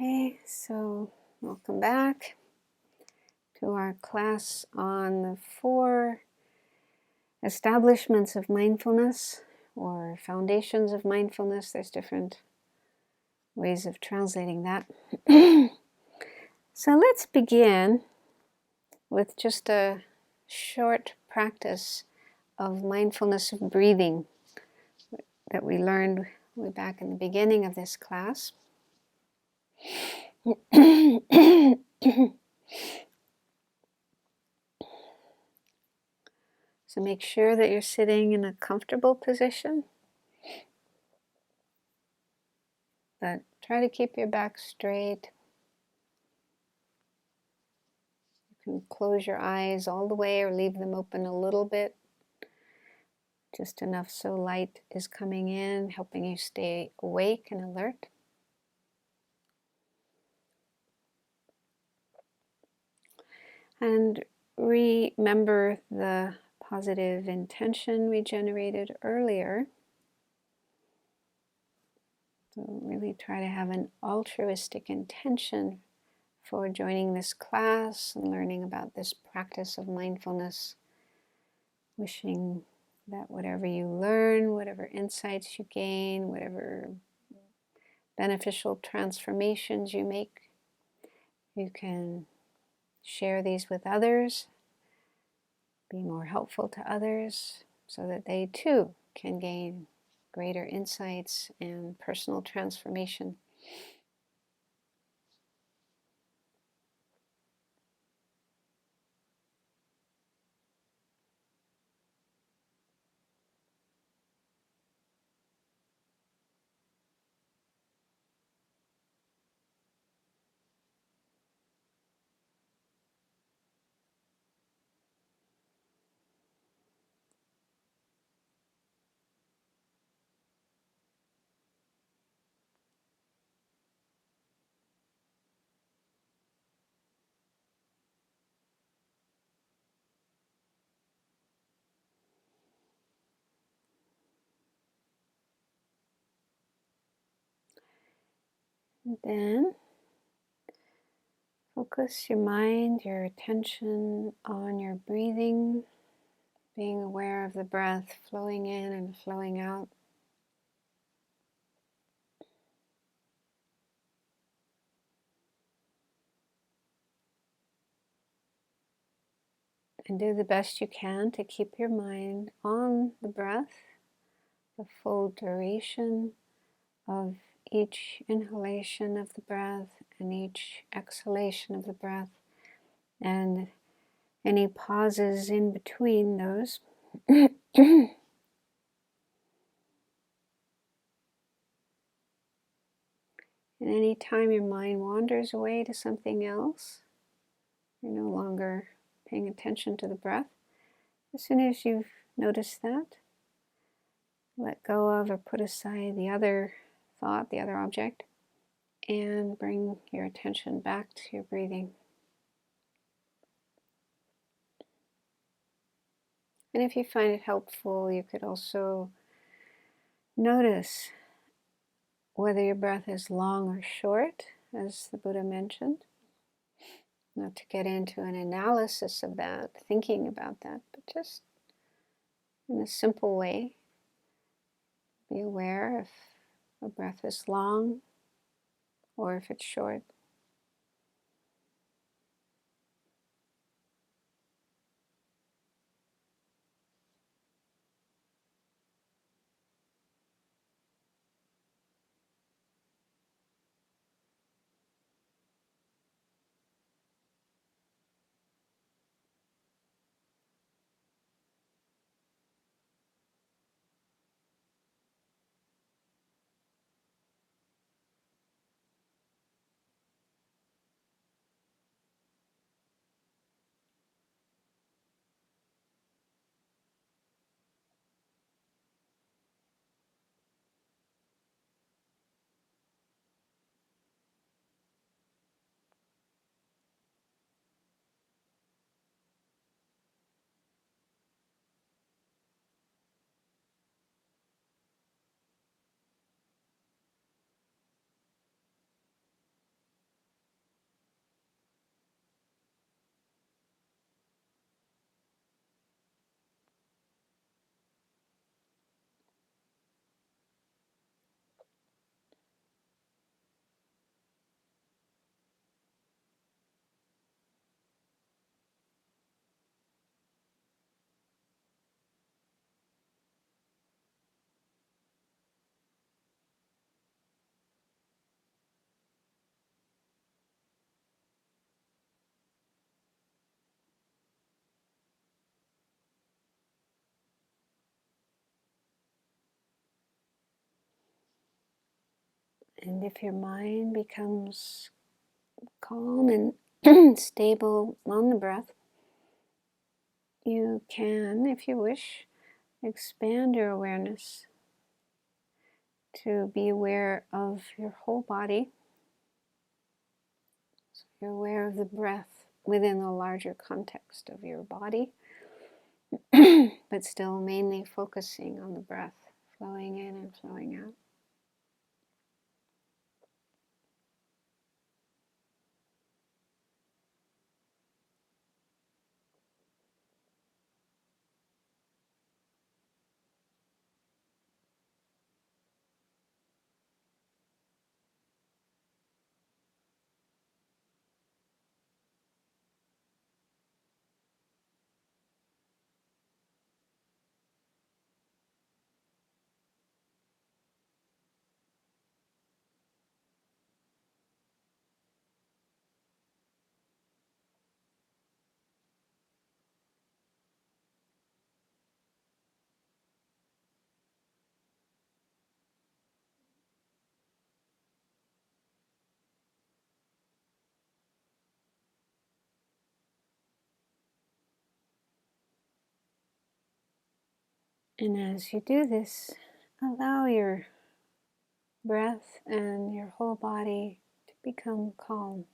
Okay, so welcome back to our class on the 4 establishments of mindfulness or foundations of mindfulness. There's different ways of translating that. So let's begin with just a short practice of mindfulness of breathing that we learned way back in the beginning of this class. So make sure that you're sitting in a comfortable position, but try to keep your back straight. You can close your eyes all the way or leave them open a little bit, just enough so light is coming in, helping you stay awake and alert. And remember the positive intention we generated earlier. So really try to have an altruistic intention for joining this class and learning about this practice of mindfulness. Wishing that whatever you learn, whatever insights you gain, whatever beneficial transformations you make, you can share these with others, be more helpful to others, so that they too can gain greater insights and personal transformation. And then focus your mind, your attention on your breathing, being aware of the breath flowing in and flowing out. And do the best you can to keep your mind on the breath, the full duration of each inhalation of the breath and each exhalation of the breath, and any pauses in between those. And any time your mind wanders away to something else, you're no longer paying attention to the breath. As soon as you've noticed that, let go of or put aside the other thought, the other object, and bring your attention back to your breathing. And if you find it helpful, you could also notice whether your breath is long or short, as the Buddha mentioned. Not to get into an analysis of that, thinking about that, but just in a simple way, be aware if a breath is long or if it's short. And if your mind becomes calm and stable on the breath, you can, if you wish, expand your awareness to be aware of your whole body. So you're aware of the breath within the larger context of your body, but still mainly focusing on the breath flowing in and flowing out. And as you do this, allow your breath and your whole body to become calm.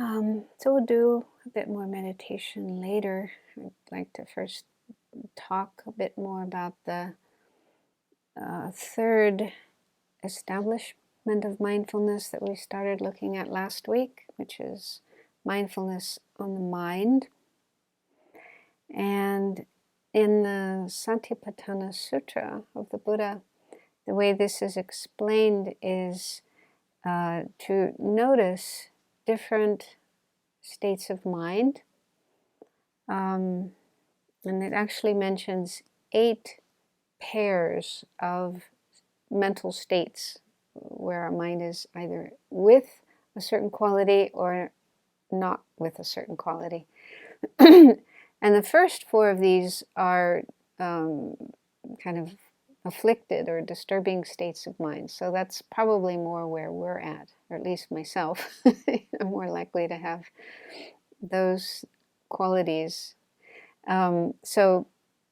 So we'll do a bit more meditation later. I'd like to first talk a bit more about the third establishment of mindfulness that we started looking at last week, which is mindfulness on the mind. And in the Satipatthana Sutra of the Buddha, the way this is explained is to notice different states of mind. And it actually mentions 8 pairs of mental states where our mind is either with a certain quality or not with a certain quality. And the first 4 of these are kind of afflicted or disturbing states of mind. So that's probably more where we're at, or at least myself. I'm more likely to have those qualities. So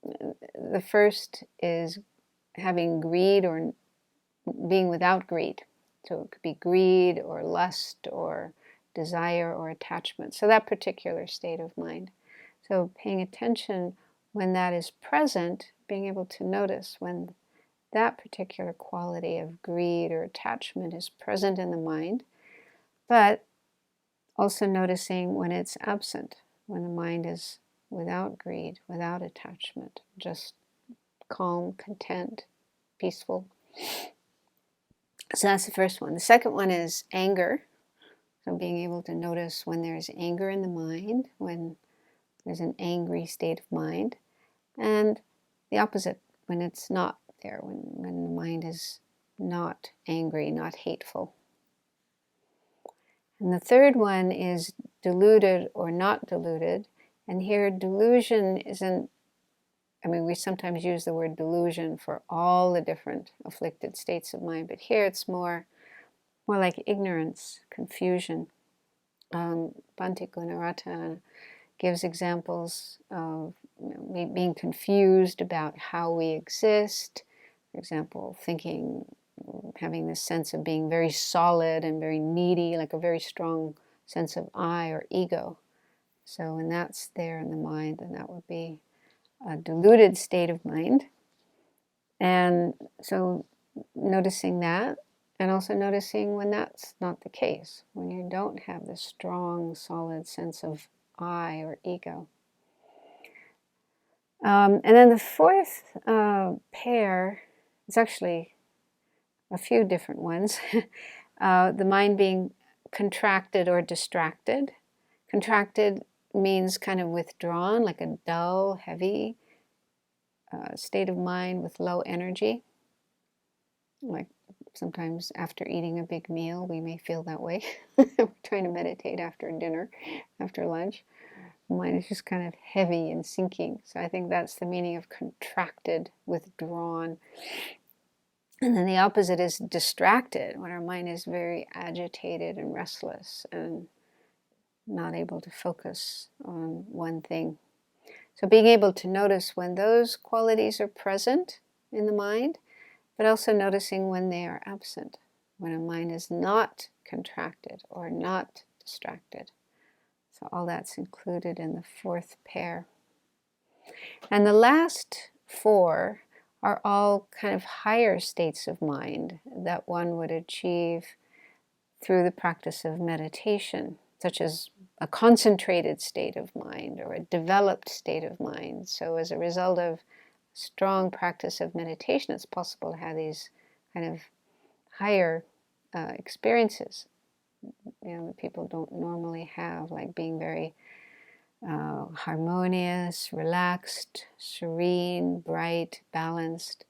the first is having greed or being without greed. So it could be greed or lust or desire or attachment. So that particular state of mind. So paying attention when that is present, being able to notice when that particular quality of greed or attachment is present in the mind, but also noticing when it's absent, when the mind is without greed, without attachment, just calm, content, peaceful. So that's the first one. The second one is anger. So being able to notice when there's anger in the mind, when there's an angry state of mind, and the opposite, when it's not there, when the mind is not angry, not hateful. And the third one is deluded or not deluded. And here delusion isn't, we sometimes use the word delusion for all the different afflicted states of mind, but here it's more like ignorance, confusion. Bhante Gunarata gives examples of being confused about how we exist. For example, having this sense of being very solid and very needy, like a very strong sense of I or ego. So when that's there in the mind, then that would be a deluded state of mind. And so noticing that, and also noticing when that's not the case, when you don't have this strong, solid sense of I or ego. And then the fourth pair, it's actually a few different ones. The mind being contracted or distracted. Contracted means kind of withdrawn, like a dull, heavy state of mind with low energy. Like sometimes after eating a big meal, we may feel that way. We're trying to meditate after dinner, after lunch. The mind is just kind of heavy and sinking. So I think that's the meaning of contracted, withdrawn. And then the opposite is distracted, when our mind is very agitated and restless and not able to focus on one thing. So being able to notice when those qualities are present in the mind, but also noticing when they are absent, when a mind is not contracted or not distracted. So all that's included in the fourth pair. And the last 4 are all kind of higher states of mind that one would achieve through the practice of meditation, such as a concentrated state of mind or a developed state of mind. So as a result of strong practice of meditation, it's possible to have these kind of higher experiences, that people don't normally have, like being very harmonious, relaxed, serene, bright, balanced.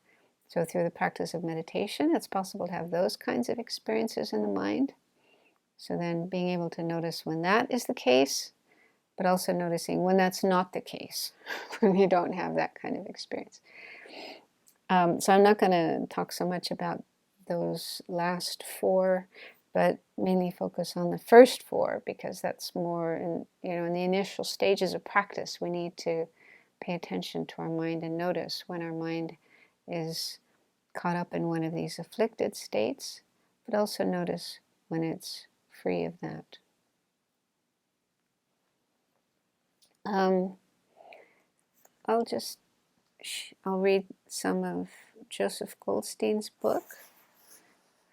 So through the practice of meditation, it's possible to have those kinds of experiences in the mind. So then being able to notice when that is the case, but also noticing when that's not the case, when you don't have that kind of experience. So I'm not going to talk so much about those last 4, but mainly focus on the first 4, because that's more in the initial stages of practice. We need to pay attention to our mind and notice when our mind is caught up in one of these afflicted states, but also notice when it's free of that. I'll read some of Joseph Goldstein's book,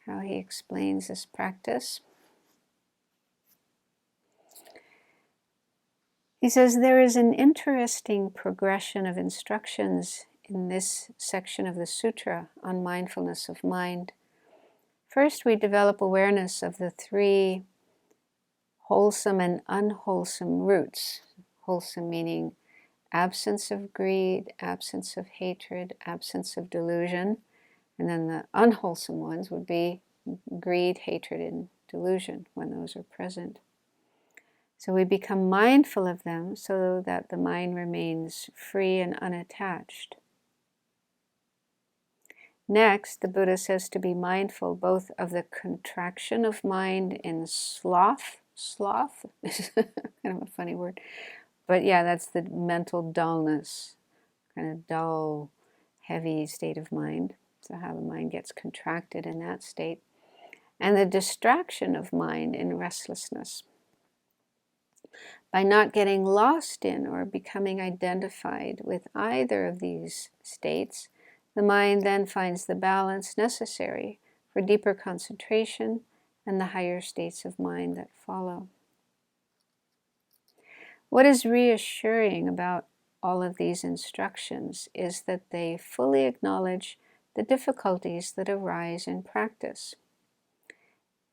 how he explains this practice. He says, there is an interesting progression of instructions in this section of the sutra on mindfulness of mind. First, we develop awareness of the three wholesome and unwholesome roots. Wholesome meaning absence of greed, absence of hatred, absence of delusion. And then the unwholesome ones would be greed, hatred, and delusion when those are present. So we become mindful of them so that the mind remains free and unattached. Next, the Buddha says to be mindful both of the contraction of mind in sloth. Sloth is kind of a funny word. But yeah, that's the mental dullness, kind of dull, heavy state of mind. So how the mind gets contracted in that state. And the distraction of mind in restlessness. By not getting lost in or becoming identified with either of these states, the mind then finds the balance necessary for deeper concentration and the higher states of mind that follow. What is reassuring about all of these instructions is that they fully acknowledge the difficulties that arise in practice.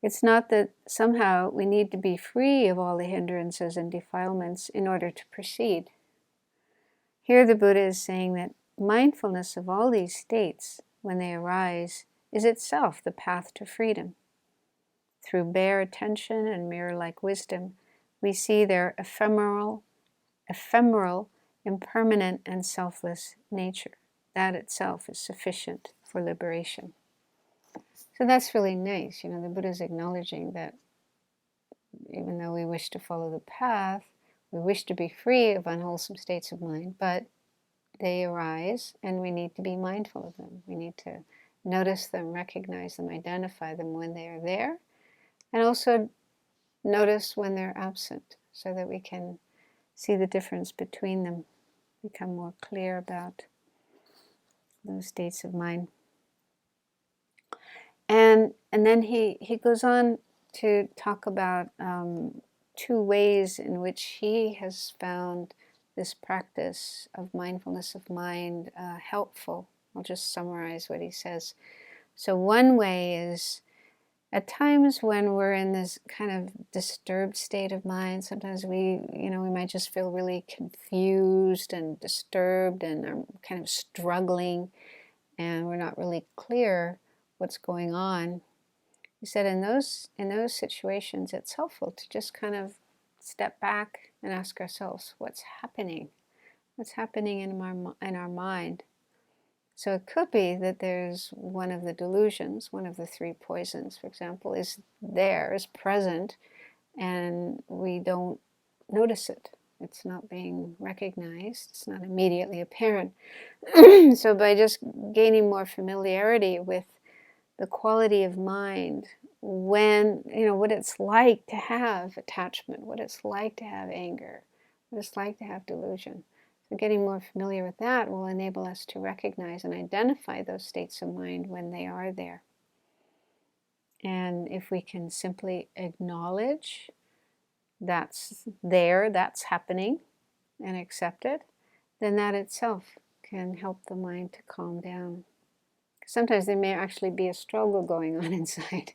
It's not that somehow we need to be free of all the hindrances and defilements in order to proceed. Here the Buddha is saying that mindfulness of all these states, when they arise, is itself the path to freedom. Through bare attention and mirror-like wisdom, we see their ephemeral, impermanent, and selfless nature. That itself is sufficient for liberation. So that's really nice. The Buddha is acknowledging that even though we wish to follow the path, we wish to be free of unwholesome states of mind, but they arise and we need to be mindful of them. We need to notice them, recognize them, identify them when they are there, and also notice when they're absent so that we can see the difference between them, become more clear about those states of mind. And then he goes on to talk about two ways in which he has found this practice of mindfulness of mind helpful. I'll just summarize what he says. So one way is at times when we're in this kind of disturbed state of mind, sometimes we might just feel really confused and disturbed and are kind of struggling and we're not really clear what's going on. He said in those situations, it's helpful to just kind of step back and ask ourselves, what's happening? What's happening in our mind? So it could be that there's one of the delusions, one of the three poisons, for example, is present, and we don't notice it. It's not being recognized. It's not immediately apparent. So by just gaining more familiarity with the quality of mind, when, what it's like to have attachment, what it's like to have anger, what it's like to have delusion. So getting more familiar with that will enable us to recognize and identify those states of mind when they are there. And if we can simply acknowledge that's there, that's happening, and accept it, then that itself can help the mind to calm down. Sometimes there may actually be a struggle going on inside.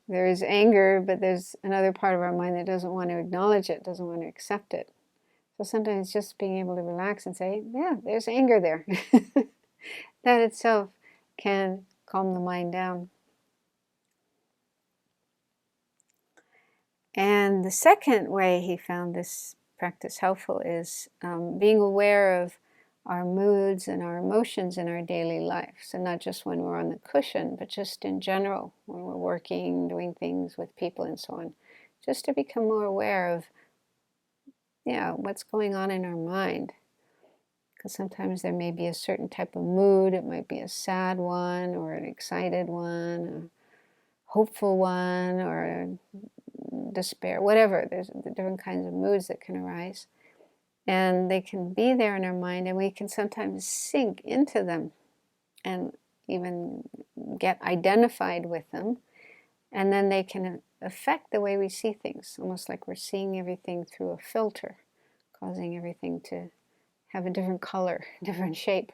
There is anger, but there's another part of our mind that doesn't want to acknowledge it, doesn't want to accept it. So sometimes just being able to relax and say, yeah, there's anger there. That itself can calm the mind down. And the second way he found this practice helpful is being aware of our moods and our emotions in our daily life. So not just when we're on the cushion, but just in general, when we're working, doing things with people and so on. Just to become more aware of, what's going on in our mind. Because sometimes there may be a certain type of mood. It might be a sad one, or an excited one, a hopeful one, or a despair, whatever. There's different kinds of moods that can arise. And they can be there in our mind, and we can sometimes sink into them and even get identified with them. And then they can affect the way we see things, almost like we're seeing everything through a filter, causing everything to have a different color, different shape,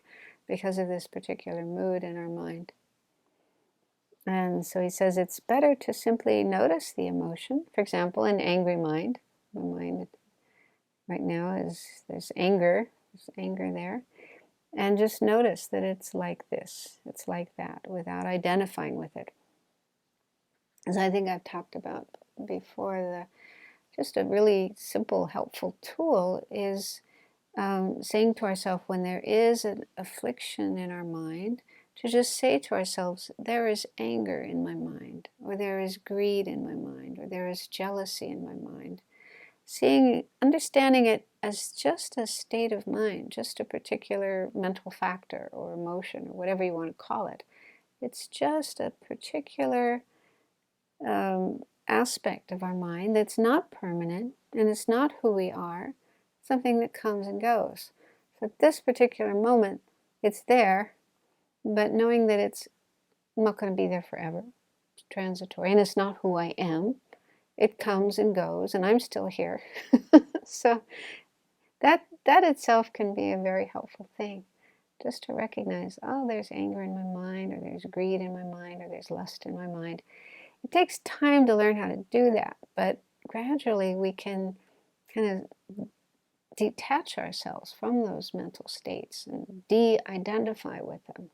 because of this particular mood in our mind. And so he says it's better to simply notice the emotion. For example, an angry mind. My mind right now there's anger there. And just notice that it's like this, it's like that, without identifying with it. As I think I've talked about before, just a really simple, helpful tool is saying to ourselves, when there is an affliction in our mind, to just say to ourselves, there is anger in my mind, or there is greed in my mind, or there is jealousy in my mind. Understanding it as just a state of mind, just a particular mental factor or emotion, or whatever you want to call it. It's just a particular aspect of our mind that's not permanent, and it's not who we are, something that comes and goes. So at this particular moment, it's there, but knowing that it's not going to be there forever, it's transitory, and it's not who I am. It comes and goes, and I'm still here. So that itself can be a very helpful thing, just to recognize, oh, there's anger in my mind, or there's greed in my mind, or there's lust in my mind. It takes time to learn how to do that, but gradually we can kind of detach ourselves from those mental states and de-identify with them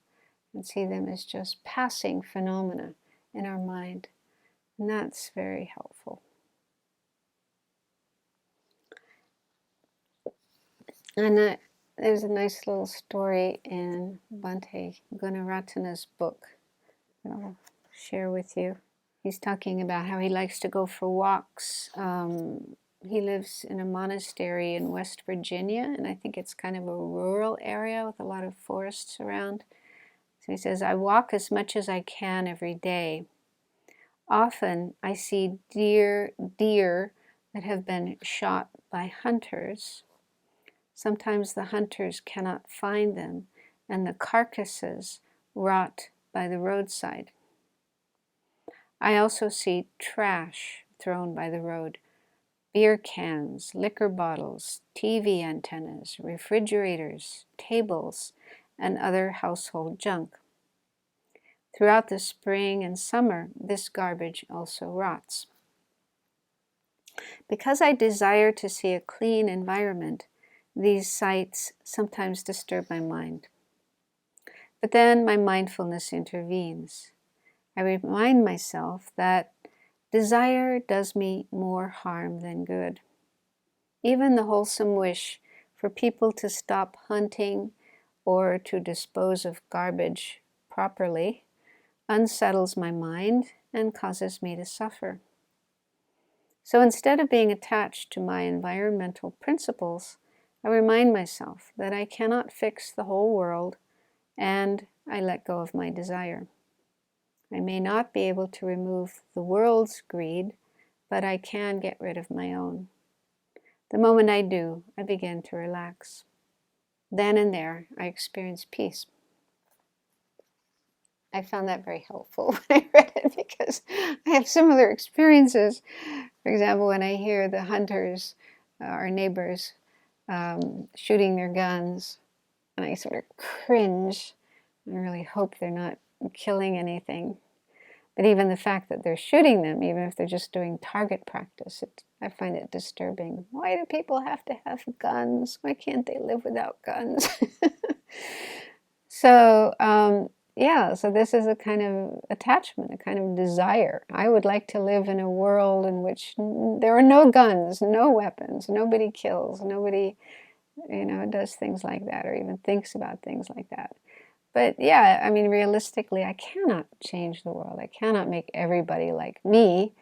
and see them as just passing phenomena in our mind. And that's very helpful. And there's a nice little story in Bhante Gunaratana's book that I'll share with you. He's talking about how he likes to go for walks. He lives in a monastery in West Virginia, and I think it's kind of a rural area with a lot of forests around. So he says, I walk as much as I can every day. Often I see deer that have been shot by hunters. Sometimes the hunters cannot find them, and the carcasses rot by the roadside. I also see trash thrown by the road, beer cans, liquor bottles, TV antennas, refrigerators, tables, and other household junk. Throughout the spring and summer, this garbage also rots. Because I desire to see a clean environment, these sights sometimes disturb my mind. But then my mindfulness intervenes. I remind myself that desire does me more harm than good. Even the wholesome wish for people to stop hunting or to dispose of garbage properly unsettles my mind and causes me to suffer. So instead of being attached to my environmental principles, I remind myself that I cannot fix the whole world, and I let go of my desire. I may not be able to remove the world's greed, but I can get rid of my own. The moment I do, I begin to relax. Then and there, I experience peace. I found that very helpful when I read it, because I have similar experiences. For example, when I hear the hunters, our neighbors, shooting their guns, and I sort of cringe. I really hope they're not killing anything. But even the fact that they're shooting them, even if they're just doing target practice, I find it disturbing. Why do people have to have guns? Why can't they live without guns? So, so this is a kind of attachment, a kind of desire. I would like to live in a world in which there are no guns, no weapons, nobody kills, nobody, does things like that, or even thinks about things like that. But yeah, I mean, realistically, I cannot change the world. I cannot make everybody like me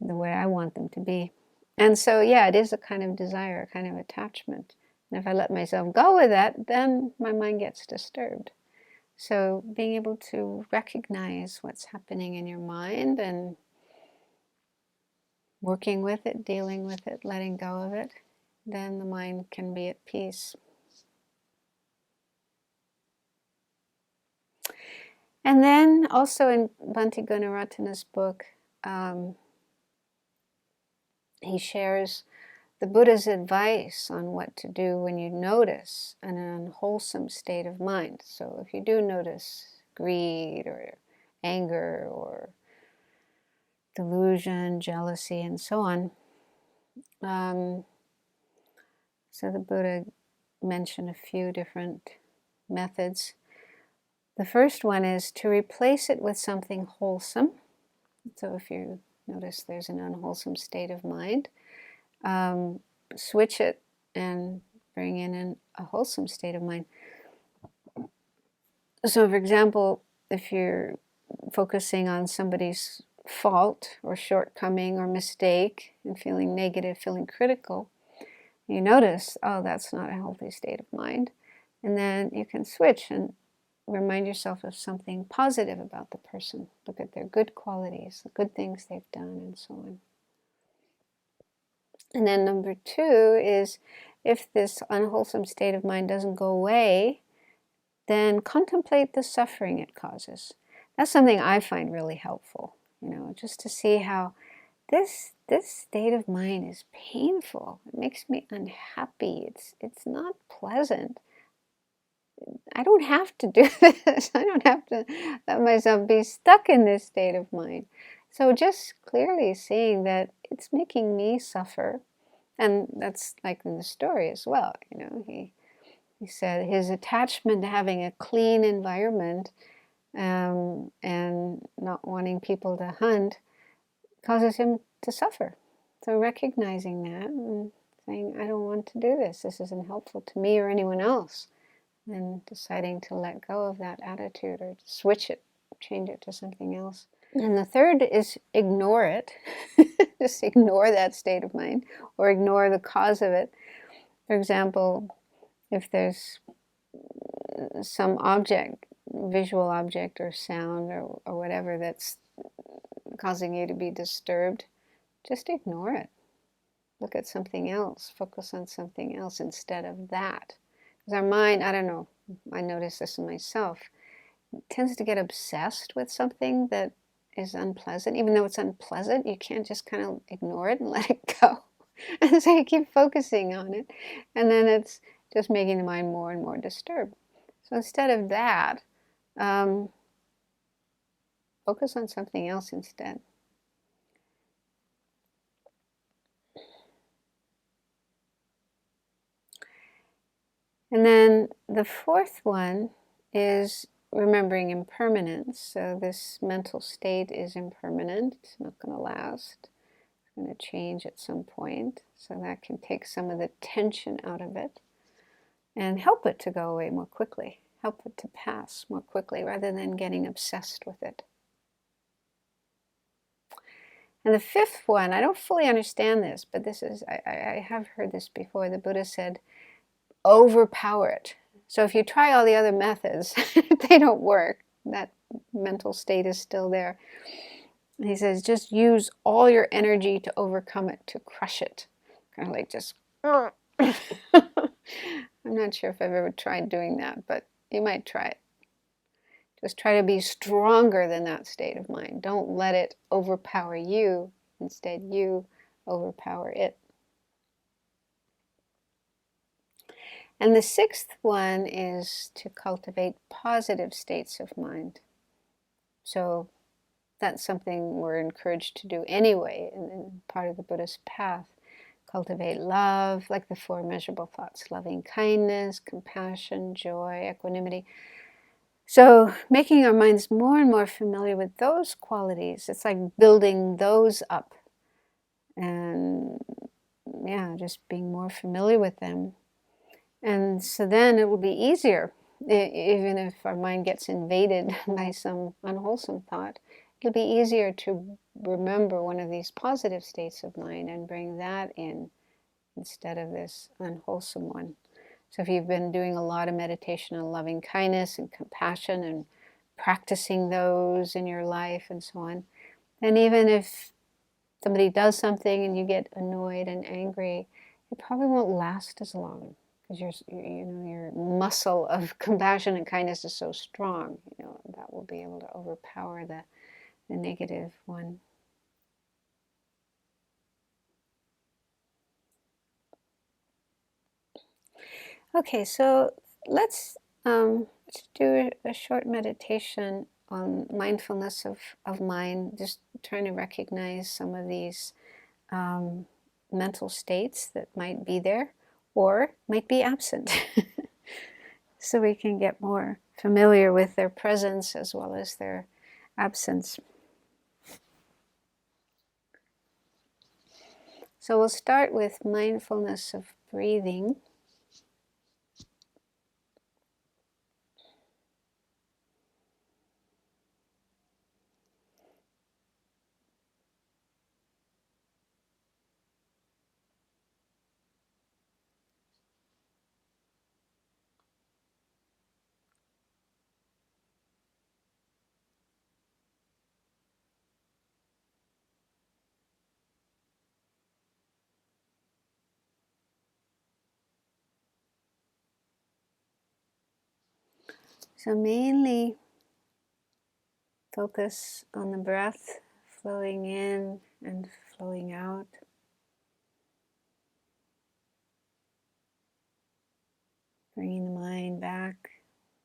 the way I want them to be. And so, yeah, it is a kind of desire, a kind of attachment. And if I let myself go with that, then my mind gets disturbed. So being able to recognize what's happening in your mind and working with it, dealing with it, letting go of it, then the mind can be at peace. And then also in Bhante Gunaratana's book, he shares the Buddha's advice on what to do when you notice an unwholesome state of mind. So if you do notice greed or anger or delusion, jealousy, and so on, so the Buddha mentioned a few different methods. The first one is to replace it with something wholesome. So if you notice there's an unwholesome state of mind, switch it and bring in a wholesome state of mind. So for example, if you're focusing on somebody's fault or shortcoming or mistake and feeling negative, feeling critical, you notice, oh, that's not a healthy state of mind. And then you can switch and remind yourself of something positive about the person. Look at their good qualities, the good things they've done, and so on. And then number two is, if this unwholesome state of mind doesn't go away, then contemplate the suffering it causes. That's something I find really helpful, just to see how this state of mind is painful. It makes me unhappy. It's not pleasant. I don't have to do this. I don't have to let myself be stuck in this state of mind. So just clearly seeing that it's making me suffer. And that's like in the story as well. He said his attachment to having a clean environment and not wanting people to hunt causes him to suffer. So recognizing that and saying, I don't want to do this. This isn't helpful to me or anyone else. And deciding to let go of that attitude or switch it, change it to something else. And the third is ignore it. Just ignore that state of mind or ignore the cause of it. For example, if there's some object, visual object or sound or whatever that's causing you to be disturbed, just ignore it. Look at something else. Focus on something else instead of that. Because our mind, I don't know, I notice this in myself, tends to get obsessed with something that is unpleasant. Even though it's unpleasant, you can't just kind of ignore it and let it go. And so you keep focusing on it. And then it's just making the mind more and more disturbed. So instead of that, focus on something else instead. And then the fourth one is remembering impermanence. So this mental state is impermanent. It's not going to last. It's going to change at some point. So that can take some of the tension out of it and help it to go away more quickly. Help it to pass more quickly rather than getting obsessed with it. And the fifth one, I don't fully understand this, but this is, I have heard this before. The Buddha said, overpower it. So if you try all the other methods, they don't work. That mental state is still there. And he says, just use all your energy to overcome it, to crush it. Kind of like just, I'm not sure if I've ever tried doing that, but you might try it. Just try to be stronger than that state of mind. Don't let it overpower you. Instead, you overpower it. And the sixth one is to cultivate positive states of mind. So that's something we're encouraged to do anyway in part of the Buddhist path. Cultivate love, like the four measurable thoughts, loving kindness, compassion, joy, equanimity. So making our minds more and more familiar with those qualities, it's like building those up. And yeah, just being more familiar with them. And so then it will be easier, even if our mind gets invaded by some unwholesome thought, it'll be easier to remember one of these positive states of mind and bring that in instead of this unwholesome one. So if you've been doing a lot of meditation on loving kindness and compassion and practicing those in your life and so on, then even if somebody does something and you get annoyed and angry, it probably won't last as long because your muscle of compassion and kindness is so strong. That will be able to overpower the negative one. Okay, so let's do a short meditation on mindfulness of mind, just trying to recognize some of these mental states that might be there or might be absent. So we can get more familiar with their presence as well as their absence. So we'll start with mindfulness of breathing. So mainly focus on the breath flowing in and flowing out. Bringing the mind back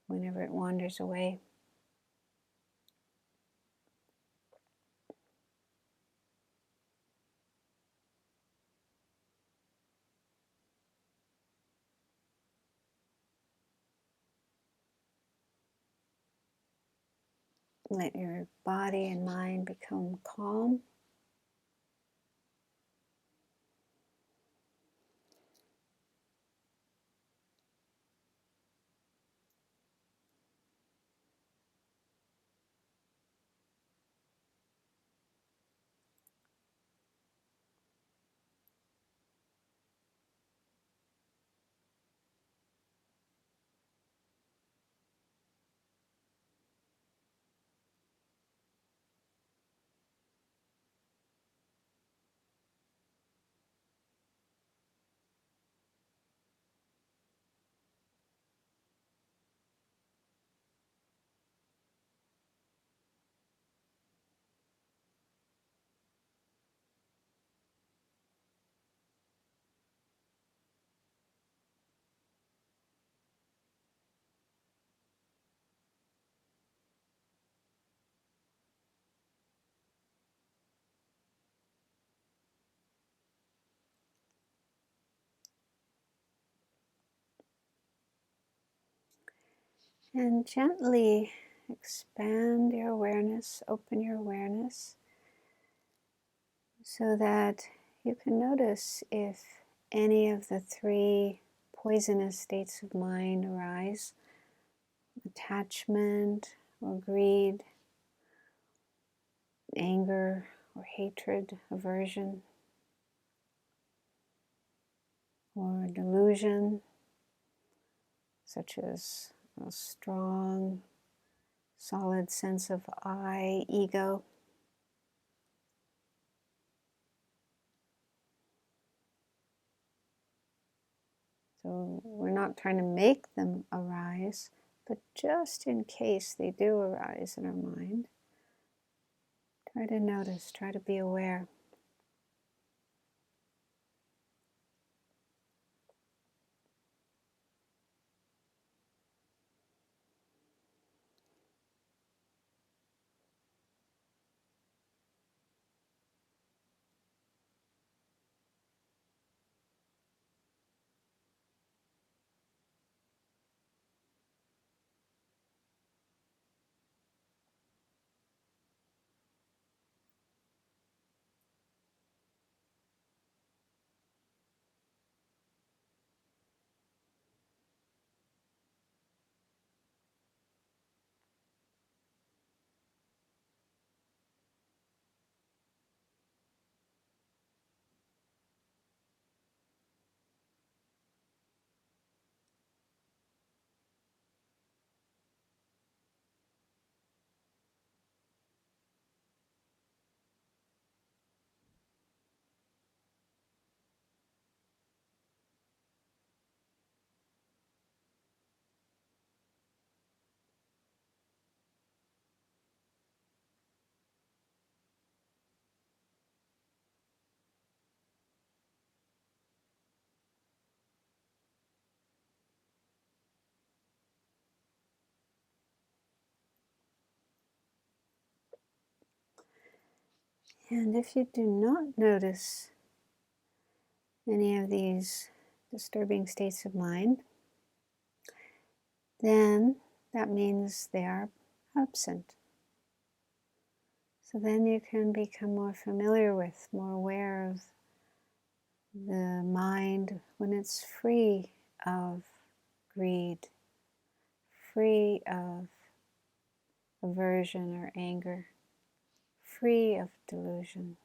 whenever it wanders away. Let your body and mind become calm. And gently expand your awareness, open your awareness, so that you can notice if any of the three poisonous states of mind arise: attachment or greed, anger or hatred, aversion, or delusion, such as a strong, solid sense of I, ego. So we're not trying to make them arise, but just in case they do arise in our mind, try to notice, try to be aware. And if you do not notice any of these disturbing states of mind, then that means they are absent. So then you can become more familiar with, more aware of the mind when it's free of greed, free of aversion or anger, free of delusion.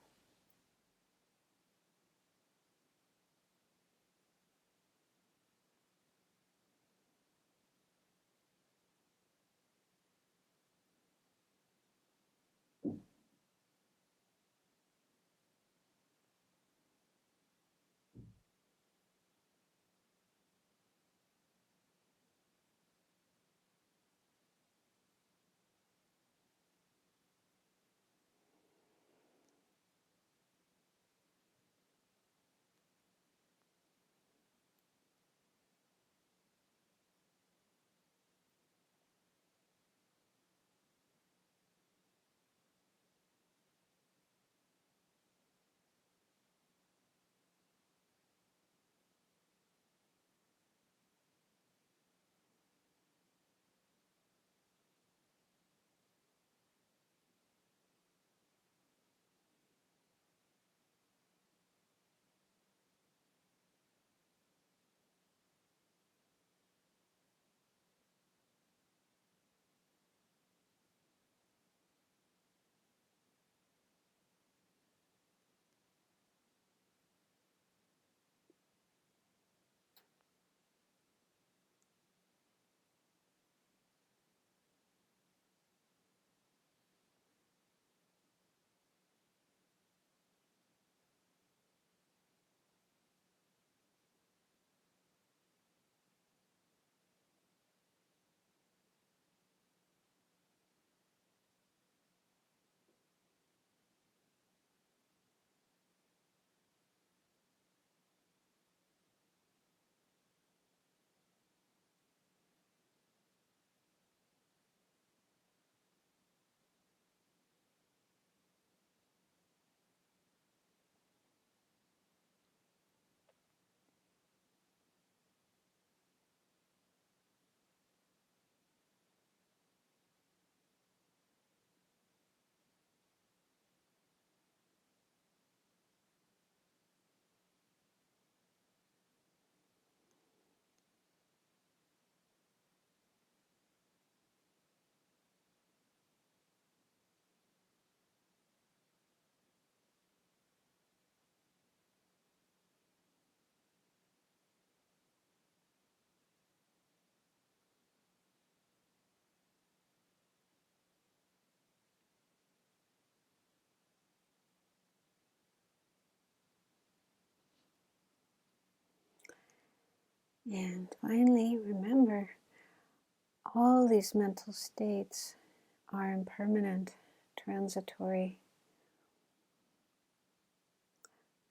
And finally, remember, all these mental states are impermanent, transitory.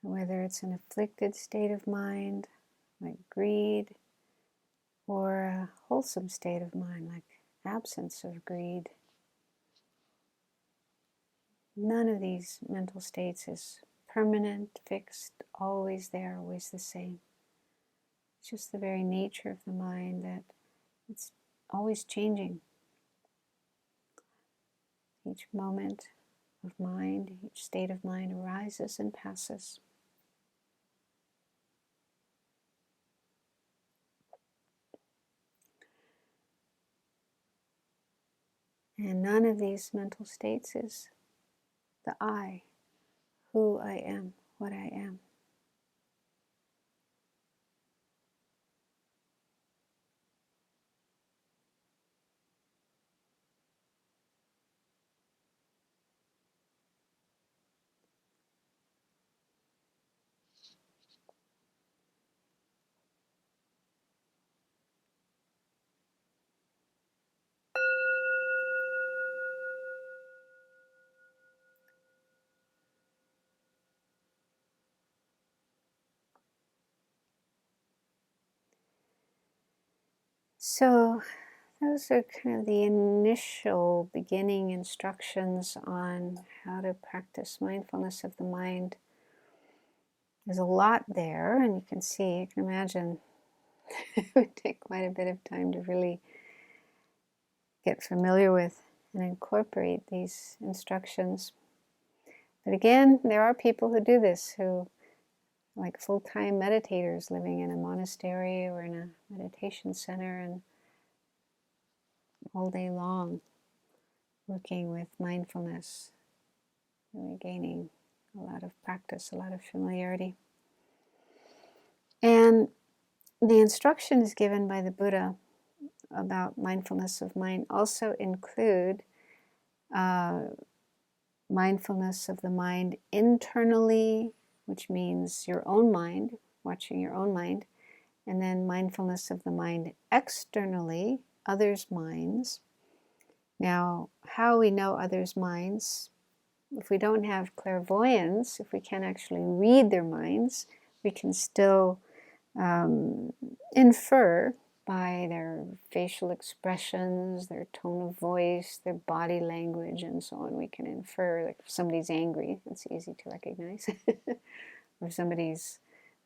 Whether it's an afflicted state of mind, like greed, or a wholesome state of mind, like absence of greed. None of these mental states is permanent, fixed, always there, always the same. It's just the very nature of the mind that it's always changing. Each moment of mind, each state of mind arises and passes. And none of these mental states is the I, who I am, what I am. So those are kind of the initial beginning instructions on how to practice mindfulness of the mind. There's a lot there, and you can see, you can imagine it would take quite a bit of time to really get familiar with and incorporate these instructions. But again, there are people who do this, who like full-time meditators living in a monastery or in a meditation center and all day long working with mindfulness, really gaining a lot of practice, a lot of familiarity. And the instructions given by the Buddha about mindfulness of mind also include mindfulness of the mind internally, which means your own mind, watching your own mind, and then mindfulness of the mind externally, others' minds. Now, how we know others' minds, if we don't have clairvoyance, if we can't actually read their minds, we can still infer by their facial expressions, their tone of voice, their body language, and so on. We can infer, like if somebody's angry, that's easy to recognize, or if somebody's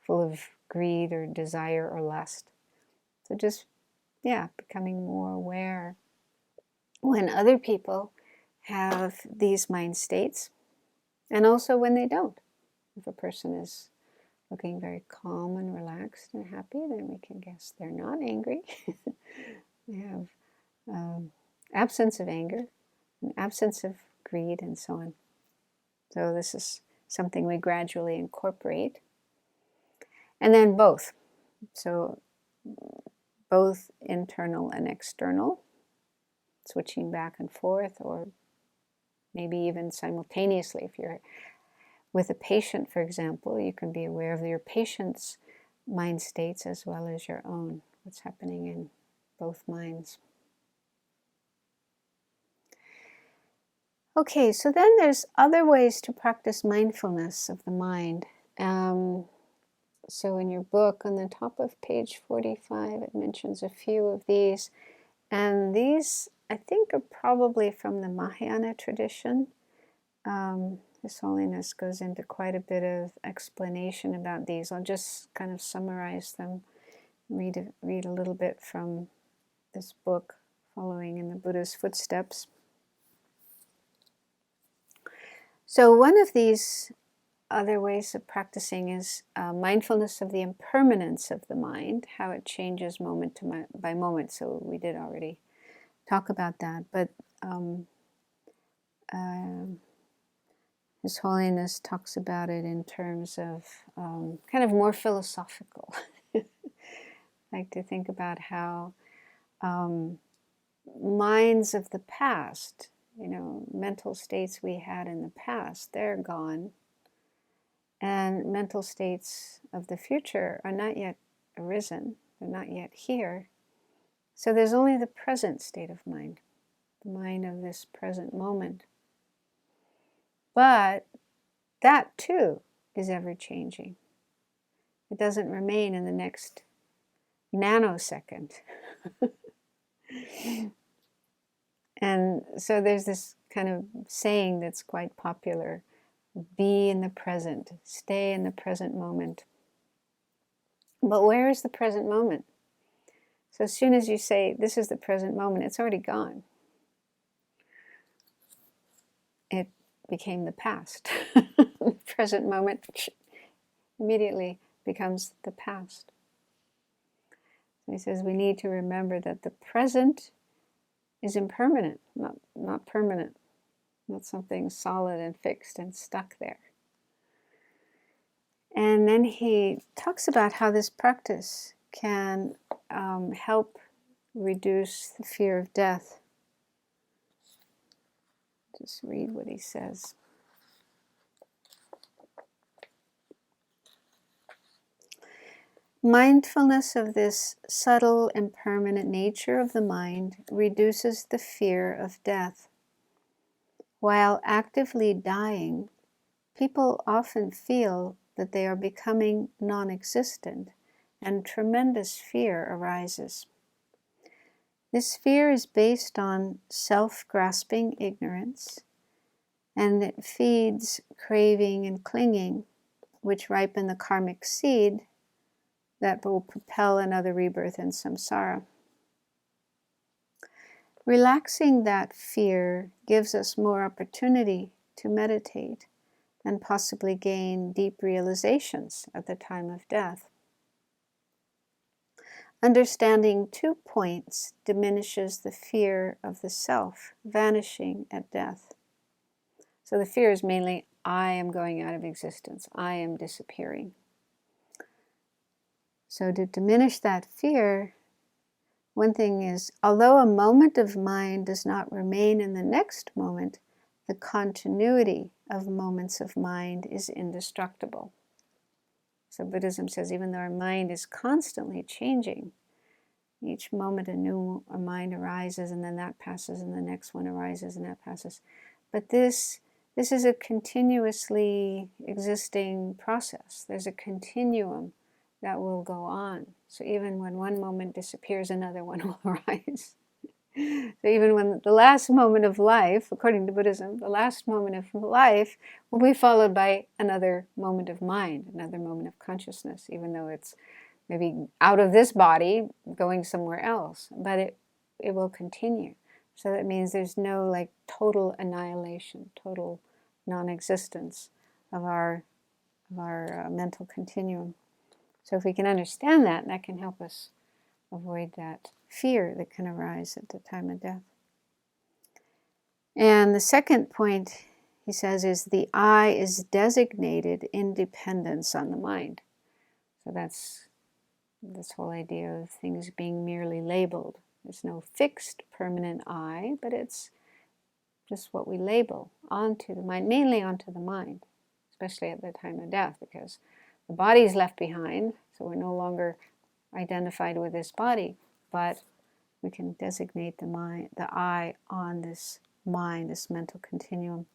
full of greed or desire or lust. So just, becoming more aware when other people have these mind states, and also when they don't. If a person is looking very calm and relaxed and happy, then we can guess they're not angry. They have absence of anger, an absence of greed, and so on. So this is something we gradually incorporate. And then both. So both internal and external, switching back and forth, or maybe even simultaneously. If you're with a patient, for example, you can be aware of your patient's mind states as well as your own, what's happening in both minds. Okay, so then there's other ways to practice mindfulness of the mind. So in your book, on the top of page 45, it mentions a few of these. And these, I think, are probably from the Mahayana tradition. His Holiness goes into quite a bit of explanation about these. I'll just kind of summarize them, read a little bit from this book, Following in the Buddha's Footsteps. So one of these other ways of practicing is mindfulness of the impermanence of the mind, how it changes moment by moment. So we did already talk about that, but His Holiness talks about it in terms of kind of more philosophical. I like to think about how minds of the past, mental states we had in the past, they're gone. And mental states of the future are not yet arisen. They're not yet here. So there's only the present state of mind, the mind of this present moment. But that too is ever changing. It doesn't remain in the next nanosecond. And so there's this kind of saying that's quite popular: be in the present, stay in the present moment. But where is the present moment? So as soon as you say, this is the present moment, it's already gone. It became the past. The present moment immediately becomes the past. So he says we need to remember that the present is impermanent, not permanent, not something solid and fixed and stuck there. And then he talks about how this practice can help reduce the fear of death. Just read what he says. Mindfulness of this subtle, impermanent nature of the mind reduces the fear of death. While actively dying, people often feel that they are becoming non-existent, and tremendous fear arises. This fear is based on self-grasping ignorance, and it feeds craving and clinging, which ripen the karmic seed that will propel another rebirth in samsara. Relaxing that fear gives us more opportunity to meditate and possibly gain deep realizations at the time of death. Understanding 2 points diminishes the fear of the self vanishing at death. So the fear is mainly, I am going out of existence, I am disappearing. So to diminish that fear, one thing is, although a moment of mind does not remain in the next moment, the continuity of moments of mind is indestructible. So Buddhism says even though our mind is constantly changing, each moment a mind arises, and then that passes, and the next one arises, and that passes. But this is a continuously existing process. There's a continuum that will go on. So even when one moment disappears, another one will arise. So even when the last moment of life, according to Buddhism, the last moment of life will be followed by another moment of mind, another moment of consciousness, even though it's maybe out of this body going somewhere else, but it will continue. So that means there's no like total annihilation, total non-existence of our mental continuum. So if we can understand that, that can help us avoid that fear that can arise at the time of death. And the second point, he says, is the I is designated independence on the mind. So that's this whole idea of things being merely labeled. There's no fixed permanent I, but it's just what we label onto the mind, mainly onto the mind, especially at the time of death, because the body is left behind, so we're no longer identified with this body, but we can designate the mind, the I, on this mind, this mental continuum.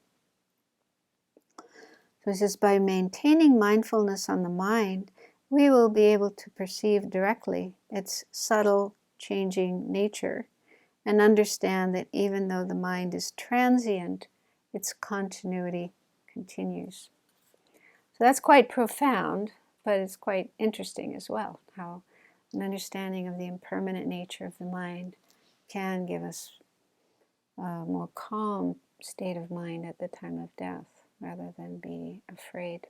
So he says, by maintaining mindfulness on the mind, we will be able to perceive directly its subtle, changing nature and understand that even though the mind is transient, its continuity continues. So that's quite profound, but it's quite interesting as well, how an understanding of the impermanent nature of the mind can give us a more calm state of mind at the time of death, rather than be afraid.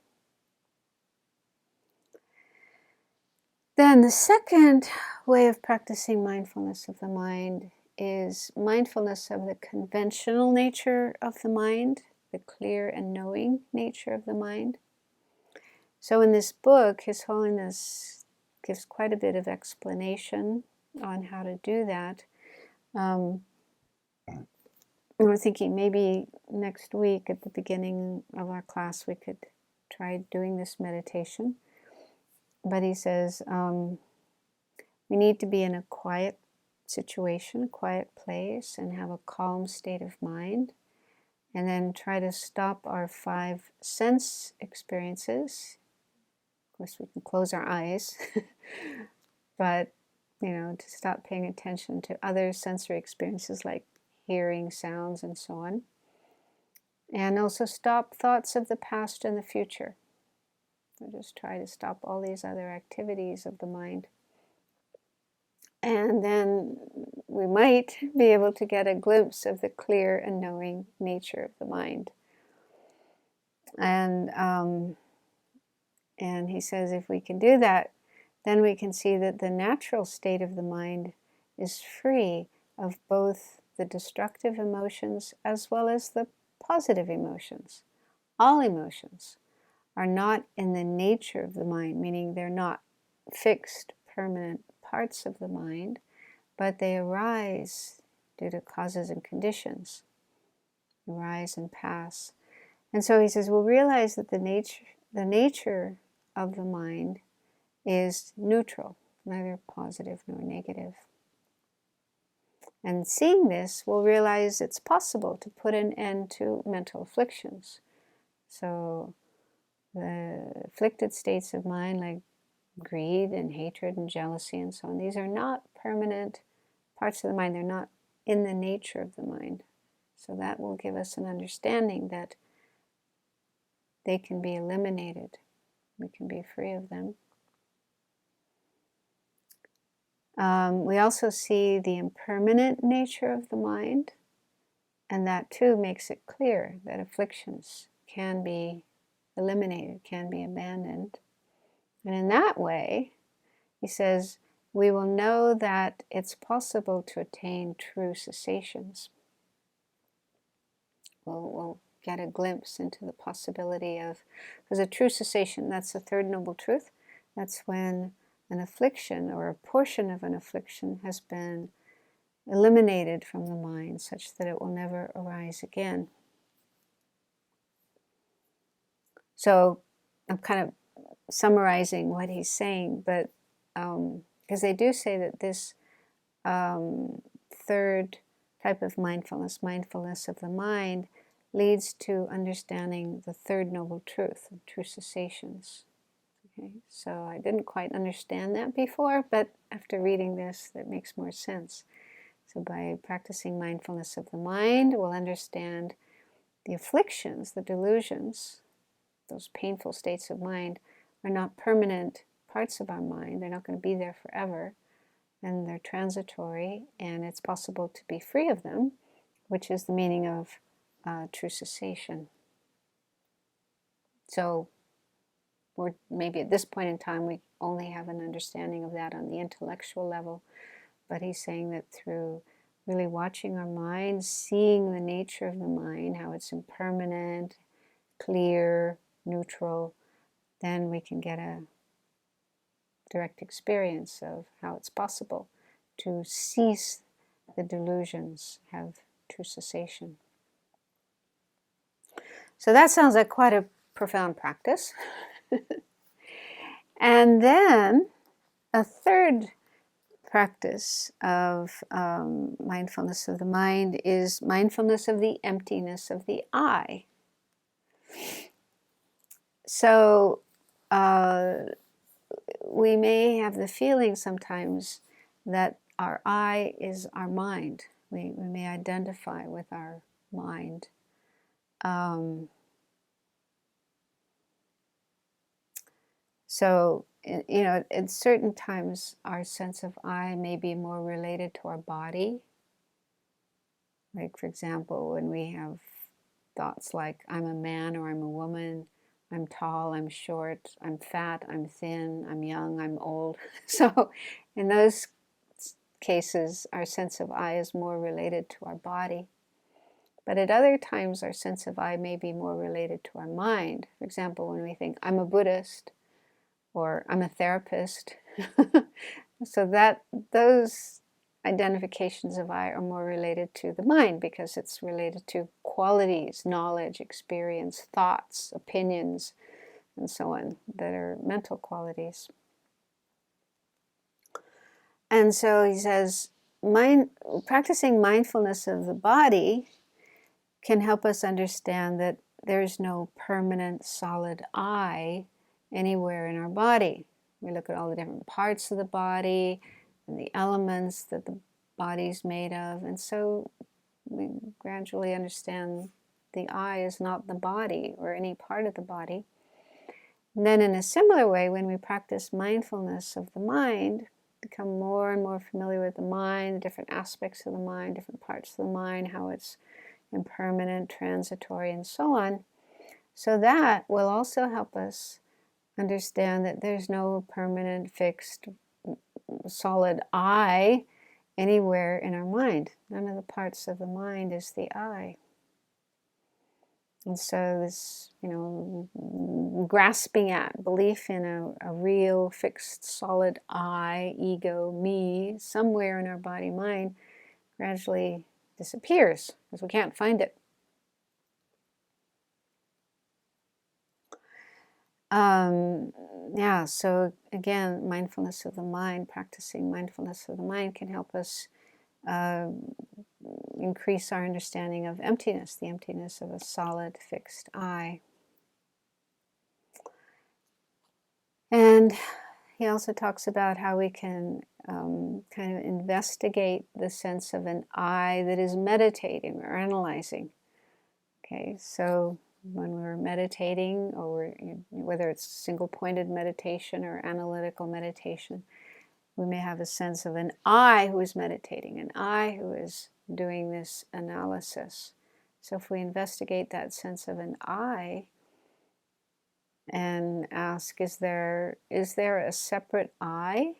Then the second way of practicing mindfulness of the mind is mindfulness of the conventional nature of the mind, the clear and knowing nature of the mind. So in this book, His Holiness gives quite a bit of explanation on how to do that. We're thinking maybe next week at the beginning of our class we could try doing this meditation. But he says we need to be in a quiet situation, a quiet place, and have a calm state of mind. And then try to stop our 5 sense experiences. Of course, we can close our eyes. But, to stop paying attention to other sensory experiences like hearing, sounds, and so on. And also stop thoughts of the past and the future. So just try to stop all these other activities of the mind. And then we might be able to get a glimpse of the clear and knowing nature of the mind. And he says if we can do that, then we can see that the natural state of the mind is free of both the destructive emotions as well as the positive emotions. All emotions are not in the nature of the mind, meaning they're not fixed, permanent parts of the mind, but they arise due to causes and conditions, arise and pass. And so he says, we'll realize that the nature of the mind is neutral, neither positive nor negative. And seeing this, we'll realize it's possible to put an end to mental afflictions. So the afflicted states of mind like greed and hatred and jealousy and so on, these are not permanent parts of the mind. They're not in the nature of the mind. So that will give us an understanding that they can be eliminated. We can be free of them. We also see the impermanent nature of the mind, and that too makes it clear that afflictions can be eliminated, can be abandoned. And in that way, he says, we will know that it's possible to attain true cessations. We'll get a glimpse into the possibility of, because a true cessation, that's the third noble truth. That's when an affliction or a portion of an affliction has been eliminated from the mind such that it will never arise again. So I'm kind of summarizing what he's saying, but because they do say that this third type of mindfulness, mindfulness of the mind, leads to understanding the third noble truth, true cessations. Okay, so I didn't quite understand that before, but after reading this, that makes more sense. So by practicing mindfulness of the mind, we'll understand the afflictions, the delusions, those painful states of mind are not permanent parts of our mind. They're not going to be there forever, and they're transitory, and it's possible to be free of them, which is the meaning of true cessation. So maybe at this point in time we only have an understanding of that on the intellectual level, but he's saying that through really watching our mind, seeing the nature of the mind, how it's impermanent, clear, neutral, then we can get a direct experience of how it's possible to cease the delusions, have true cessation. So that sounds like quite a profound practice. And then a third practice of mindfulness of the mind is mindfulness of the emptiness of the I. So we may have the feeling sometimes that our I is our mind. We may identify with our mind. So, you know, at certain times our sense of I may be more related to our body. Like, for example, when we have thoughts like, I'm a man or I'm a woman, I'm tall, I'm short, I'm fat, I'm thin, I'm young, I'm old. So in those cases, our sense of I is more related to our body. But at other times, our sense of I may be more related to our mind. For example, when we think, I'm a Buddhist, or I'm a therapist. So that those identifications of I are more related to the mind because it's related to qualities, knowledge, experience, thoughts, opinions, and so on, that are mental qualities. And so he says, practicing mindfulness of the body can help us understand that there's no permanent solid I anywhere in our body. We look at all the different parts of the body and the elements that the body's made of, and so we gradually understand the I is not the body or any part of the body. And then in a similar way, when we practice mindfulness of the mind, become more and more familiar with the mind, the different aspects of the mind, different parts of the mind, how it's impermanent, transitory, and so on. So that will also help us understand that there's no permanent, fixed, solid I anywhere in our mind. None of the parts of the mind is the I. And so this, grasping at, belief in a real, fixed, solid I, ego, me, somewhere in our body-mind gradually disappears because we can't find it. So again, mindfulness of the mind, practicing mindfulness of the mind can help us increase our understanding of emptiness, the emptiness of a solid, fixed I. And he also talks about how we can kind of investigate the sense of an I that is meditating or analyzing. Okay, so when we're meditating, or whether it's single-pointed meditation or analytical meditation, we may have a sense of an I who is meditating, an I who is doing this analysis. So if we investigate that sense of an I and ask, is there a separate I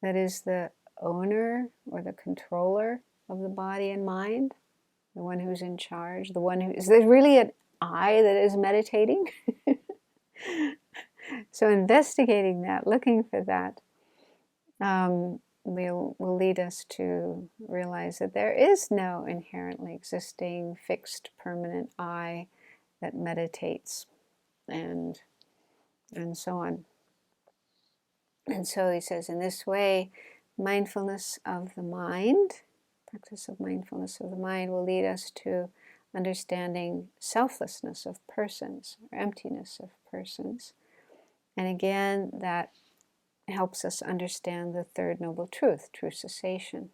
that is the owner or the controller of the body and mind, the one who's in charge, the one who is there really an I that is meditating? So investigating that, looking for that, will lead us to realize that there is no inherently existing fixed permanent I that meditates, and so on. And so he says, in this way, mindfulness of the mind, practice of mindfulness of the mind, will lead us to understanding selflessness of persons, or emptiness of persons. And again, that helps us understand the third noble truth, true cessation.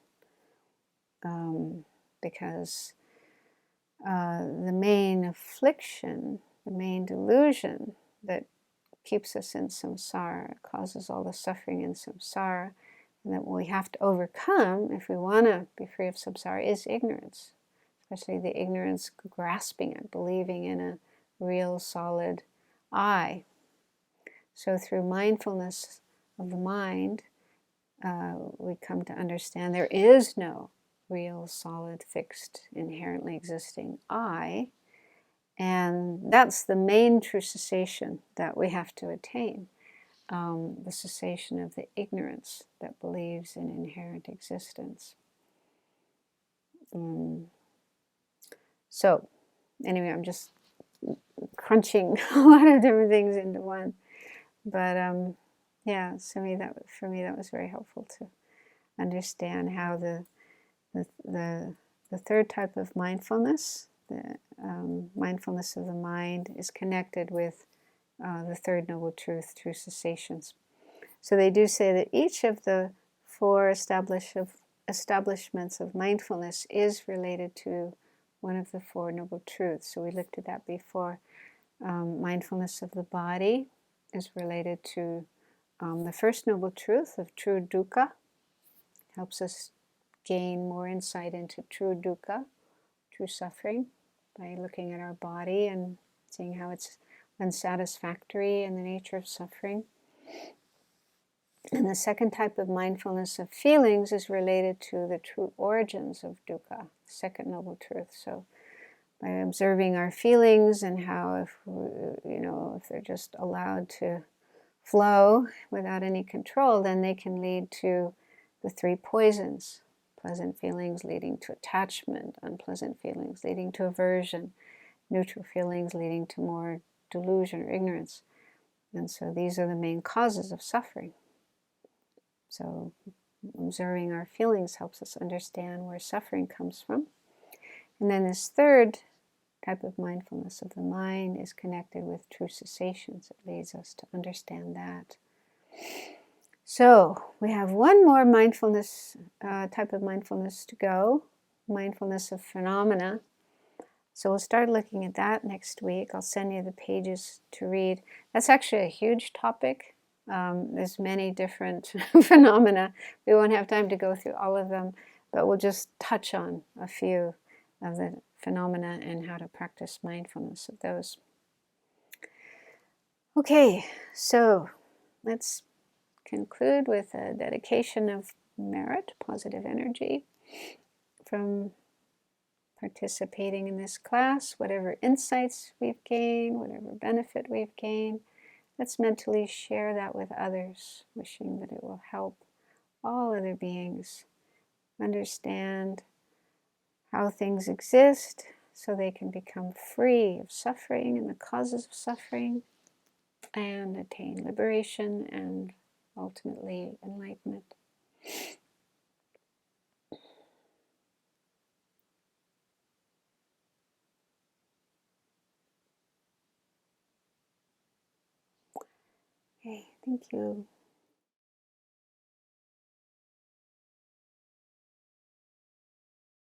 Because the main affliction, the main delusion that keeps us in samsara, causes all the suffering in samsara, and that we have to overcome if we want to be free of samsara, is ignorance. Especially the ignorance grasping it, believing in a real solid I. So through mindfulness of the mind, we come to understand there is no real, solid, fixed, inherently existing I. And that's the main true cessation that we have to attain. The cessation of the ignorance that believes in inherent existence. So, anyway, I'm just crunching a lot of different things into one. But yeah, for me that was very helpful to understand how the third type of mindfulness, the mindfulness of the mind, is connected with the third noble truth, true cessations. So they do say that each of the four establishments of mindfulness is related to one of the four noble truths. So we looked at that before. Mindfulness of the body is related to the first noble truth of true dukkha. Helps us gain more insight into true dukkha, true suffering, by looking at our body and seeing how it's unsatisfactory and the nature of suffering. And the second type of mindfulness of feelings is related to the true origins of dukkha, the second noble truth. So by observing our feelings and how if they're just allowed to flow without any control, then they can lead to the three poisons. Pleasant feelings leading to attachment, unpleasant feelings leading to aversion, neutral feelings leading to more delusion or ignorance. And so these are the main causes of suffering. So observing our feelings helps us understand where suffering comes from. And then this third type of mindfulness of the mind is connected with true cessations. It leads us to understand that. So we have one more mindfulness, type of mindfulness to go, mindfulness of phenomena. So we'll start looking at that next week. I'll send you the pages to read. That's actually a huge topic. There's many different phenomena. We won't have time to go through all of them, but we'll just touch on a few of the phenomena and how to practice mindfulness of those. Okay, so let's conclude with a dedication of merit, positive energy from participating in this class. Whatever insights we've gained, whatever benefit we've gained, let's mentally share that with others, wishing that it will help all other beings understand how things exist so they can become free of suffering and the causes of suffering and attain liberation and ultimately enlightenment. Okay, thank you.